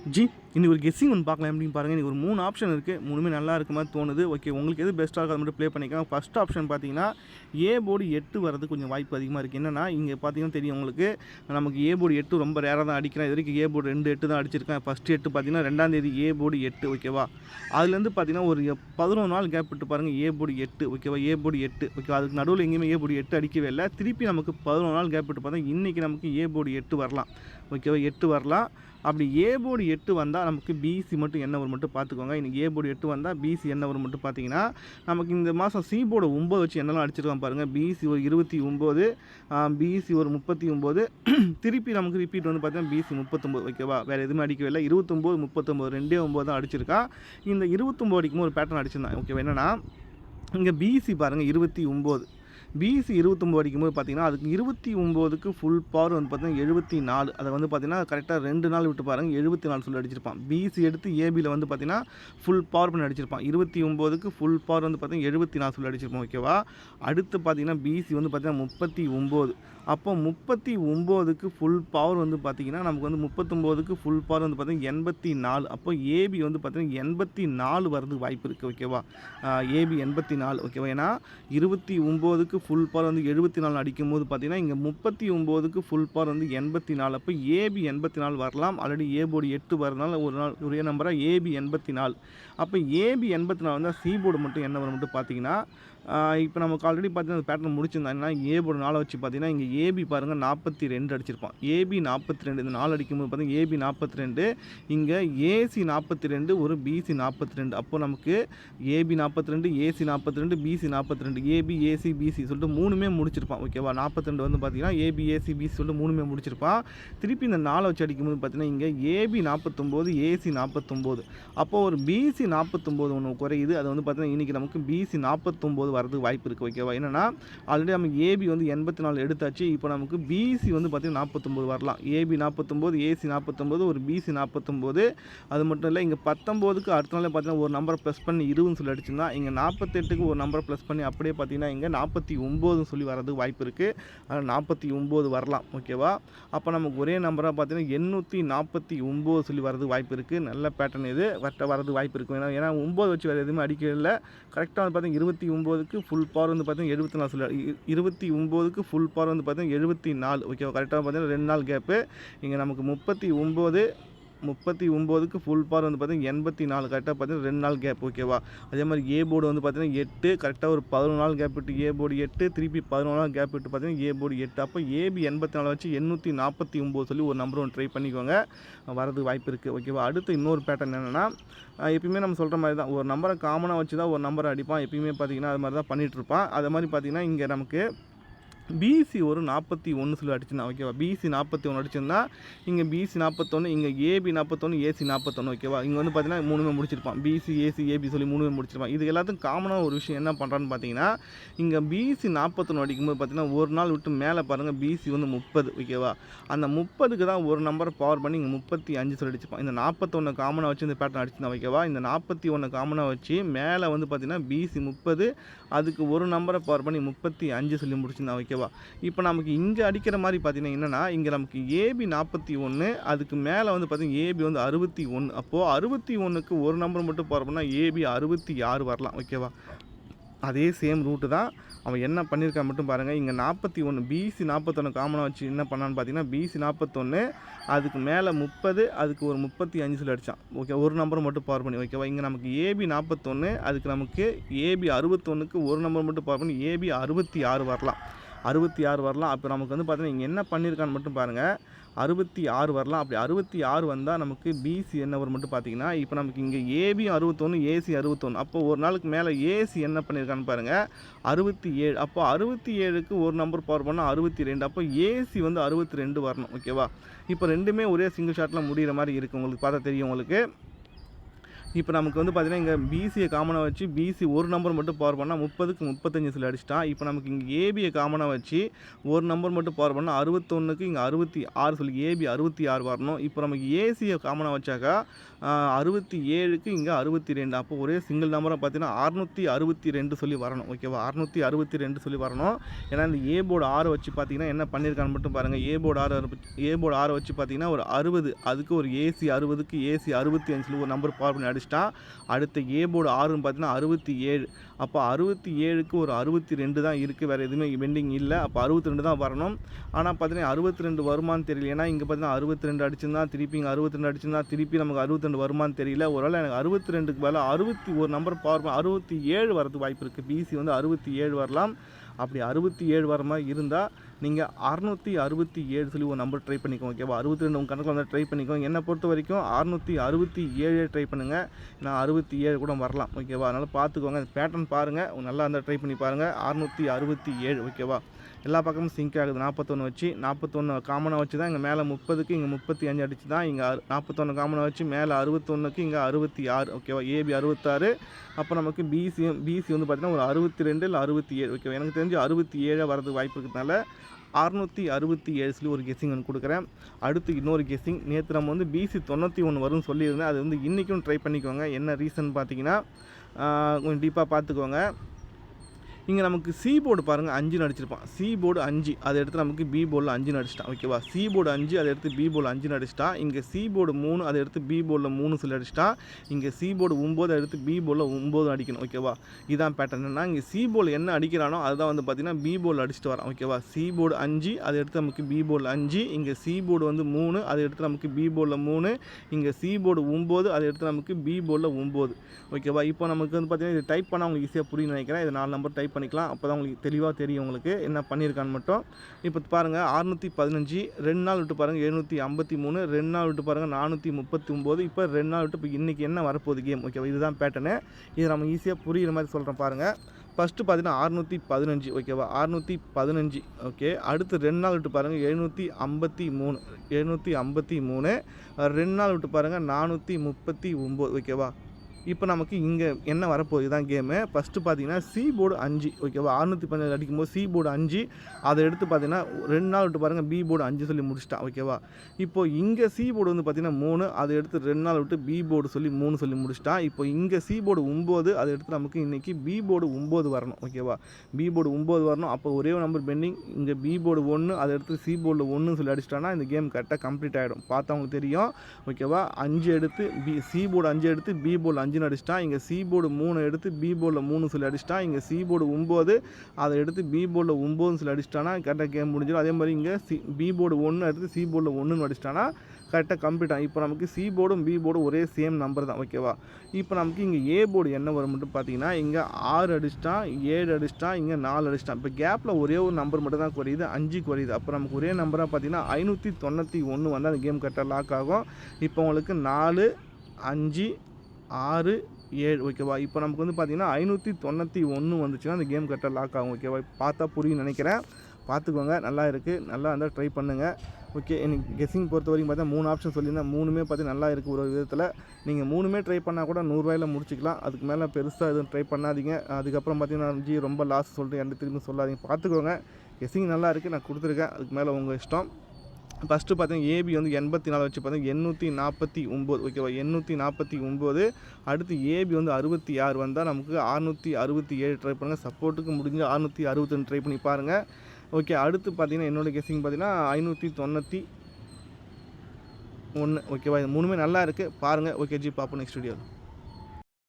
G இன்னைக்கு ஒரு guessing ஒன்று பார்க்கலாம் எப்படின்னு பாருங்கள். இன்றைக்கி ஒரு 3 ஆப்ஷன் இருக்குது. 3மே நல்லா இருக்க மாதிரி தோணுது. ஓகே, உங்களுக்கு எது பெஸ்ட்டாக இருக்கோ அதை மட்டும் ப்ளே பண்ணிக்கலாம். ஃபஸ்ட் ஆப்ஷன் பார்த்தீங்கன்னா ஏ போர்டு 8 வரது கொஞ்சம் வாய்ப்பு அதிகமாக இருக்குது. என்னென்னா இங்கே பார்த்தீங்கன்னா தெரியும் உங்களுக்கு, நமக்கு ஏ போர்டு 8 ரொம்ப ரேராக தான் அடிக்கிறேன். இது வரைக்கும் ஏ போர்டு 2 8 தான் அடிச்சிருக்கேன். ஃபஸ்ட்டு 8 பார்த்தீங்கன்னா 2ஆம் தேதி ஏ போர்டு 8 ஓகேவா. அதுலேருந்து பார்த்தீங்கன்னா ஒரு 11 நாள் கேப் விட்டு பாருங்கள் ஏ போர்டு 8 ஓகேவா. ஏ போர்டு 8 ஓகேவா. அதுக்கு நடுவில் எங்கேயுமே ஏ போர்டு 8 அடிக்கவே இல்லை. திருப்பி நமக்கு 11 நாள் கேப் விட்டு பார்த்தா இன்றைக்கி நமக்கு ஏ போர்டு 8 வரலாம் ஓகேவா. 8 வரலாம். அப்படி ஏ போர்டு 8 வந்தால் நமக்கு பிசி மட்டும் என்ன வரும் மட்டும் பார்த்துக்கோங்க. இன்றைக்கி ஏ போர்டு 8 வந்தால் பிசி என்ன வரும் மட்டும் பார்த்தீங்கன்னா, நமக்கு இந்த மாதம் சி போர்டு 9 வச்சு என்னெல்லாம் அடிச்சிருக்கான் பாருங்கள். பிசி ஒரு 29, பிசி ஒரு 39, திருப்பி நமக்கு ரிப்பீட் வந்து பார்த்தீங்கன்னா பிசி 39 ஓகேவா. வேறு எதுவுமே அடிக்கவே இல்லை. 29 39 2 9 தான் அடிச்சிருக்கான். இந்த 29 அடிக்கும்போது ஒரு பேட்டர்ன் அடிச்சிருந்தான் ஓகேவா. என்னென்னா இங்கே பிசி பாருங்கள் 29, பிசி 29 அடிக்கும்போது பார்த்தீங்கன்னா அதுக்கு 29க்கு ஃபுல் பவர் வந்து பார்த்தீங்கன்னா 74. அதை வந்து பார்த்தீங்கன்னா கரெக்டாக 2 நாள் விட்டு பாருங்கள் 74 சொல்லி அடிச்சிருப்பான். பிசி எடுத்து ஏபியில் வந்து பார்த்தீங்கன்னா ஃபுல் பவர் பண்ணி அடிச்சிருப்பான். 29க்கு ஃபுல் பவர் வந்து பார்த்தீங்கன்னா 74 சொல்லி அடிச்சிருப்போம் ஓகேவா. அடுத்து பார்த்தீங்கன்னா பிசி வந்து பார்த்தீங்கன்னா 39. அப்போ 39க்கு ஃபுல் பவர் வந்து பார்த்திங்கன்னா நமக்கு வந்து 39க்கு ஃபுல் பவர் வந்து பார்த்திங்கன்னா 84. அப்போ ஏபி வந்து பார்த்திங்கன்னா 84 வரதுக்கு வாய்ப்பு இருக்குது ஓகேவா. ஏபி 84 ஓகேவா. ஏன்னா 29க்கு ஃபுல் பவர் வந்து 74 அடிக்கும்போது பார்த்திங்கன்னா இங்கே 39க்கு ஃபுல் பவர் வந்து 84. அப்போ ஏபி 84 வரலாம். ஆல்ரெடி ஏ போர்டு 8 வரதுனால ஒரு நாள் ஒரே நம்பராக ஏபி 84. அப்போ ஏபி 84 வந்தால் சி போர்டு மட்டும் என்ன வரும் மட்டும் பார்த்திங்கன்னா, இப்போ நமக்கு ஆல்ரெடி பார்த்தீங்கன்னா பேட்டர்ன் முடிச்சிருந்தாங்கன்னா ஏ போர்டு 4 வச்சு பார்த்தீங்கன்னா இங்கே ஏபி பாருங்கள் 42 அடிச்சிருப்பான். ஏபி 42 இந்த 4 அடிக்கும்போது பார்த்தீங்கன்னா ஏபி 42, இங்கே ஏசி 42, ஒரு பிசி 42. அப்போ நமக்கு AB 42, AC 42, BC 42, AB AC BC சொல்லிட்டு 3மே முடிச்சிருப்பான் ஓகேவா. 42 வந்து பார்த்தீங்கன்னா ஏபி ஏசி பிசி சொல்லிட்டு 3மே முடிச்சிருப்பான். திருப்பி இந்த 4 வச்சு அடிக்கும்போது பார்த்தீங்கன்னா இங்கே ஏபி 49, ஏசி 49. அப்போது ஒரு பிசி 49 ஒன்று குறையுது. அது வந்து பார்த்தீங்கன்னா இன்றைக்கி நமக்கு பிசி 49 வரதுக்கு வாய்ப்பு இருக்குது ஓகேவா. என்னென்னா ஆல்ரெடி நம்ம ஏபி வந்து 84 எடுத்தாச்சு. இப்போ நமக்கு பிசி வந்து பார்த்திங்கன்னா 49 வரலாம். ஏபி 49, ஏசி 49, ஒரு பிசி 49. அது மட்டும் இல்லை இங்கே 19க்கு அடுத்த நாளே பார்த்தீங்கன்னா ஒரு நம்பரை ப்ளஸ் பண்ணி 20 சொல்லி அடிச்சுன்னா இங்கே 48க்கு ஒரு நம்பரை ப்ளஸ் பண்ணி அப்படியே பார்த்தீங்கன்னா இங்கே 49 சொல்லி வரதுக்கு வாய்ப்பு இருக்குது. அதனால் 49 வரலாம் ஓகேவா. அப்போ நமக்கு ஒரே நம்பராக பார்த்தீங்கன்னா 849 சொல்லி வரதுக்கு வாய்ப்பு இருக்குது. நல்ல பேட்டர்ன் இது வரதுக்கு வாய்ப்பு இருக்கும். ஏன்னா 9 வச்சு வேறு எதுவுமே அடிக்கவே இல்லை. கரெக்டாக வந்து பார்த்தீங்கன்னா 29க்கு ஃபுல் பவர் வந்து பார்த்தீங்கன்னா 74 சொல்லி 29க்கு ஃபுல் பவர் வந்து பார்த்தீங்கன்னா 74 ஓகேவா. கரெக்டாக பார்த்தீங்கன்னா 2 நாள் கேப்பு. இங்கே நமக்கு 39க்கு ஃபுல் பவர் வந்து பார்த்தீங்கன்னா 84 கரெக்டாக பார்த்தீங்கன்னா 2 நாள் கேப் ஓகேவா. அதே மாதிரி ஏ போர்டு வந்து பார்த்தீங்கன்னா 8 கரெக்டாக ஒரு 11 நாள் கேப் விட்டு ஏ போர்டு 8, திருப்பி 11 நாள் கேப் விட்டு பார்த்தீங்கன்னா ஏ போர்டு 8. அப்போ ஏபி 84 வச்சு 849 சொல்லி ஒரு நம்பர் ஒன்று ட்ரை பண்ணிக்கோங்க, வரதுக்கு வாய்ப்பு இருக்குது ஓகேவா. அடுத்து இன்னொரு பேட்டர்ன் என்னென்னா, எப்பயுமே நம்ம சொல்கிற மாதிரி தான் ஒரு நம்பரை காமனாக வச்சு தான் ஒரு நம்பரை அடிப்பான். எப்பயுமே பார்த்தீங்கன்னா அது மாதிரி தான் பண்ணிகிட்ருப்பான். அது மாதிரி பார்த்தீங்கன்னா இங்கே நமக்கு பிசி ஒரு 41 சொல்லி அடிச்சுருந்தா ஓகேவா. பிசி 41 அடிச்சிருந்தா இங்கே பிசி 41, இங்கே ஏபி 41, ஏசி 41 ஓகேவா. இங்கே வந்து பார்த்தீங்கன்னா 3மே முடிச்சிருப்பான். பிசி ஏசி ஏபி சொல்லி 3மே முடிச்சிருப்பான். இது எல்லாத்துக்கும் காமனாக ஒரு விஷயம் என்ன பண்ணுறான்னு பார்த்தீங்கன்னா, இங்கே பிசி 41 அடிக்கும்போது பார்த்தீங்கன்னா ஒரு நாள் விட்டு மேலே பாருங்கள் பிசி வந்து 30 ஓகேவா. அந்த 30க்கு தான் ஒரு நம்பரை பவர் பண்ணி இங்கே 35 சொல்லி அடிச்சிருப்பான். இந்த 41 காமனாக வச்சு இந்த பேட்டர்ன் அடிச்சுருந்தா ஓகேவா. இந்த 41 காமனாக வச்சு மேலே வந்து பார்த்தீங்கன்னா பிசி 30, அதுக்கு ஒரு நம்பரை பவர் பண்ணி 35 சொல்லி முடிச்சிருந்தா ஓகேவா. இப்போ நமக்கு இங்கே அடிக்கிற மாதிரி பார்த்தீங்கன்னா என்னென்னா இங்கே நமக்கு ஏபி 41, அதுக்கு மேலே வந்து பார்த்தீங்கன்னா ஏபி வந்து 61. அப்போது 61க்கு ஒரு நம்பர் மட்டும் பவர் பண்ணால் ஏபி 66 வரலாம் ஓகேவா. அதே சேம் ரூட்டு தான் அவன் என்ன பண்ணியிருக்கான் மட்டும் பாருங்கள். இங்கே 41 பிசி 41 காமனாக வச்சு என்ன பண்ணான்னு பார்த்தீங்கன்னா பிசி 41, அதுக்கு மேலே 30, அதுக்கு ஒரு 35 சொல்லி அடித்தான் ஓகே. ஒரு நம்பர் மட்டும் பவர் பண்ணி ஓகேவா. இங்கே நமக்கு ஏபி 41, அதுக்கு நமக்கு ஏபி 61க்கு ஒரு நம்பர் மட்டும் பவர் பண்ணி ஏபி 66 வரலாம். 66 வரலாம். அப்போ நமக்கு வந்து பார்த்தீங்கன்னா இங்கே என்ன பண்ணியிருக்கான்னு மட்டும் பாருங்கள். 66 வரலாம். அப்படி 66 வந்தால் நமக்கு பிசி என்ன வரும் மட்டும் பார்த்தீங்கன்னா, இப்போ நமக்கு இங்கே ஏபி 61, ஏசி 61. அப்போ ஒரு நாளுக்கு மேலே ஏசி என்ன பண்ணியிருக்கான்னு பாருங்கள் 67. அப்போ 67க்கு ஒரு நம்பர் பவர் பண்ணால் 62. அப்போ ஏசி வந்து 62 வரணும் ஓகேவா. இப்போ ரெண்டுமே ஒரே சிங்கிள் ஷாட்டில் முடிகிற மாதிரி இருக்குது. உங்களுக்கு பார்த்தா தெரியும் உங்களுக்கு. இப்போ நமக்கு வந்து பார்த்தீங்கன்னா இங்கே பிசியை காமனாக வச்சு பிசி ஒரு நம்பர் மட்டும் பவர் பண்ணால் 30க்கு 35 சொல்லி அடிச்சிட்டான். இப்போ நமக்கு இங்கே ஏபியை காமனாக வச்சு ஒரு நம்பர் மட்டும் பவர் பண்ணால் 61க்கு இங்கே 66 சொல்லி ஏபி 66 வரணும். இப்போ நமக்கு ஏசியை காமனாக வச்சாக்கா 67க்கு இங்கே 62. அப்போ ஒரே சிங்கிள் நம்பராக பார்த்தீங்கன்னா 662 சொல்லி வரணும். ஓகேவா, 662 சொல்லி வரணும். ஏன்னா இந்த ஏ போர்டு 6 வச்சு பார்த்தீங்கன்னா என்ன பண்ணியிருக்கான்னு மட்டும் பாருங்கள். ஏ போர்டு 6 வச்சு பார்த்தீங்கன்னா ஒரு 60, அதுக்கு ஒரு ஏசி 60க்கு ஏசி 65 சொல்லி ஒரு நம்பர் பவர் பண்ணி அடிச்சிட்டா. அடுத்த ஏ போர்டு 6ன்னு பார்த்தீங்கன்னா 67. அப்போ 67க்கு ஒரு 62 தான் இருக்குது, வேறு எதுவுமே பெண்டிங் இல்லை. அப்போ 62 தான் வரணும். ஆனால் பார்த்தீங்கன்னா 62 வருமானு தெரியல. ஏன்னா இங்கே பார்த்தீங்கன்னா 62 அடிச்சிருந்தா திருப்பி இங்கே 62 அடிச்சிருந்தா திருப்பி நமக்கு 62 வருமானு தெரியல. ஒருவேளை எனக்கு 62க்கு மேலே 61 நம்பர் பவர் 67 வரதுக்கு வாய்ப்பு இருக்குது. பிசி வந்து 67 வரலாம். அப்படி 67 வர மாதிரி இருந்தால் நீங்கள் 667 சொல்லி ஒரு நம்பர் ட்ரை பண்ணிக்கோங்க. ஓகேவா, 62 உங்கள் கணக்கில் வந்து ட்ரை பண்ணிக்கோங்க. என்னை பொறுத்த வரைக்கும் 667 ட்ரை பண்ணுங்கள். நான் 67 கூட வரலாம். ஓகேவா, அதனால் பார்த்துக்கோங்க. அந்த பேட்டர்ன் பாருங்கள், நல்லா இருந்தால் ட்ரை பண்ணி பாருங்கள். 667. ஓகேவா, எல்லா பக்கமும் சிங்க் ஆகுது. 41 வச்சு 41 காமனாக வச்சு தான் இங்கே மேலே 30க்கு இங்கே 35 அடிச்சு தான் இங்கே 41 காமனாக வச்சு மேலே 61க்கு இங்கே 66. ஓகேவா, ஏபி 66. அப்போ நமக்கு பிசி வந்து பார்த்திங்கன்னா ஒரு 62 இல்லை 67. ஓகேவா, எனக்கு தெரிஞ்சு 67 வரதுக்கு வாய்ப்பு இருக்கிறதுனால 667 சொல்லி ஒரு கெஸ்ஸிங் ஒன்று கொடுக்குறேன். அடுத்து இன்னொரு கெஸ்ஸிங், நேற்று நம்ம வந்து பிசி 91 வரும்னு சொல்லியிருந்தேன். அது வந்து இன்றைக்கும் ட்ரை பண்ணிக்கோங்க. என்ன ரீசன் பார்த்தீங்கன்னா கொஞ்சம் டீப்பாக பார்த்துக்கோங்க. இங்கே நமக்கு சி போர்டு பாருங்கள் 5ன்னு அடிச்சிருப்பான். சி போர்டு 5, அதை எடுத்து நமக்கு பி போர்டில் 5ன்னு அடிச்சிட்டான். ஓகேவா, சி போர்டு 5 அதை எடுத்து பி போர்டில் 5ன்னு அடிச்சிட்டா. இங்கே சி போர்டு 3 அதை எடுத்து பி போர்டில் 3 சொல்லி அடிச்சிட்டா. இங்கே சி போர்டு 9 அதை எடுத்து பி போர்டில் 9 அடிக்கணும். ஓகேவா, இதான் பேட்டர்னா இங்கே சி போர்டில் என்ன அடிக்கிறானோ அதுதான் வந்து பார்த்திங்கன்னா பி போர்டில் அடிச்சுட்டு வரான். ஓகேவா, சி போர்டு 5 அதை எடுத்து நமக்கு பி போர்டில் 5. இங்கே சி போர்டு வந்து 3 அதை எடுத்து நமக்கு பி போர்டில் 3. இங்கே சி போர்டு 9 அதை எடுத்து நமக்கு பி போர்டில் 9. ஓகேவா, இப்போ நமக்கு வந்து பார்த்திங்கன்னா இது டைப் பண்ணால் உங்களுக்கு ஈஸியாக புரியும்னு நினைக்கிறேன். இது 4 நம்பர் டைப் பண்ணிக்கலாம். அப்போ தான் உங்களுக்கு தெளிவாக தெரியும் உங்களுக்கு என்ன பண்ணியிருக்கான்னு மட்டும். இப்போ பாருங்கள் 615, 2 நாள் விட்டு பாருங்கள் 753, 2 நாள் விட்டு பாருங்கள் 439, இப்போ 2 நாள் விட்டு இப்போ இன்றைக்கி என்ன வரப்போகுது கேம். ஓகேவா, இதுதான் பேட்டர்னு. இது நம்ம ஈஸியாக புரிகிற மாதிரி சொல்கிறேன் பாருங்கள். ஃபஸ்ட்டு பார்த்தீங்கன்னா 615. ஓகேவா, 615. ஓகே, அடுத்து 2 நாள் விட்டு பாருங்கள் 753, 2 நாள் விட்டு பாருங்கள் 439. ஓகேவா, இப்போ நமக்கு இங்கே என்ன வரப்போகுது தான் கேமு. ஃபஸ்ட்டு பார்த்தீங்கன்னா சி போர்டு 5. ஓகேவா, 615 அடிக்கும்போது சி போர்டு 5 அதை எடுத்து பார்த்தீங்கன்னா 2 நாள் விட்டு பாருங்கள் பி போர்டு 5 சொல்லி முடிச்சிட்டான். ஓகேவா, இப்போ இங்கே சி போர்டு வந்து பார்த்திங்கன்னா 3 அதை எடுத்து 2 நாள் விட்டு பி போர்டு சொல்லி 3 சொல்லி முடிச்சிட்டான். இப்போ இங்கே சி போர்டு 9 அதை எடுத்து நமக்கு இன்றைக்கி பி போர்டு 9 வரணும். ஓகேவா, பி போர்டு 9 வரணும். அப்போ ஒரே ஒரு நம்பர் பெண்டிங். இங்கே பி போர்டு 1 அதை எடுத்து சி போர்டில் 1 சொல்லி அடிச்சிட்டான்னா இந்த கேம் கரெக்டாக கம்ப்ளீட் ஆகிடும். பார்த்தா உங்களுக்கு தெரியும். ஓகேவா, 5 எடுத்து சி போர்டு 5 எடுத்து பி போர்டில் 5 அடிச்சிட்டா. இங்கே சி போர்டு 3 எடுத்து பி போர்டில் 3 சொல்லி அடிச்சிட்டா. இங்கே சி போர்டு 9 அதை எடுத்து பி போர்டில் 9 சொல்லி அடிச்சிட்டானா கரெக்டாக கேம் முடிஞ்சிடும். அதே மாதிரி இங்கே பி போர்டு 1 எடுத்து சி போர்டில் 1ன்னு அடிச்சிட்டானா கரெக்டாக கம்ப்ளீட் ஆகும். இப்போ நமக்கு சி போர்டும் பி போர்டும் ஒரே சேம் நம்பர் தான். ஓகேவா, இப்போ நமக்கு இங்கே ஏ போர்டு என்ன வரும் மட்டும் பார்த்தீங்கன்னா இங்கே 6 அடிச்சிட்டான், 7 அடிச்சிட்டான், இங்கே 4 அடிச்சிட்டான். இப்போ கேப்பில் ஒரே ஒரு நம்பர் மட்டும் தான் குறையுது, 5 குறையுது. அப்போ நமக்கு ஒரே நம்பராக பார்த்தீங்கன்னா 591 வந்து அந்த கேம் கரெக்டாக லாக் ஆகும். இப்போ உங்களுக்கு 4, 5, 6, 7. ஓகேவா, இப்போ நமக்கு வந்து பார்த்திங்கன்னா 591 வந்துச்சுன்னா அந்த கேம் கரெக்டாக லாக் ஆகும். ஓகேவா, பார்த்தா புரியும் நினைக்கிறேன். பார்த்துக்கோங்க, நல்லா இருக்குது. நல்லா இருந்தால் ட்ரை பண்ணுங்கள். ஓகே, எனக்கு கெஸ்ஸிங் பொறுத்த வரைக்கும் பார்த்தா 3 ஆப்ஷன் சொல்லியிருந்தேன். 3மே பார்த்து நல்லா இருக்குது. ஒரு விதத்தில் நீங்கள் 3மே ட்ரை பண்ணால் கூட 100 ரூபாயில் முடிச்சிக்கலாம். அதுக்கு மேலே பெருசாக எதுவும் ட்ரை பண்ணாதீங்க. அதுக்கப்புறம் பார்த்தீங்கன்னா ரொம்ப லாஸ் சொல்லிட்டு எந்த திரும்பி சொல்லாதீங்க. பார்த்துக்கோங்க, கெஸ்ஸிங் நல்லா இருக்குது, நான் கொடுத்துருக்கேன். அதுக்கு மேலே உங்கள் இஷ்டம். ஃபஸ்ட்டு பார்த்தீங்கன்னா ஏபி வந்து 84 வச்சு பார்த்தீங்கன்னா 849. ஓகேவா, 849. அடுத்து ஏபி வந்து 66 வந்தால் நமக்கு 667 ட்ரை பண்ணுங்கள். சப்போர்ட்டுக்கு முடிஞ்சு 662 ட்ரை பண்ணி பாருங்கள். ஓகே, அடுத்து பார்த்தீங்கன்னா என்னோடய கெஸ்ஸிங் பார்த்தீங்கன்னா 591. ஓகேவா, இது 3மே நல்லா இருக்குது பாருங்கள். ஓகே ஜி, பார்ப்போம் நெக்ஸ்ட் வீடியோ.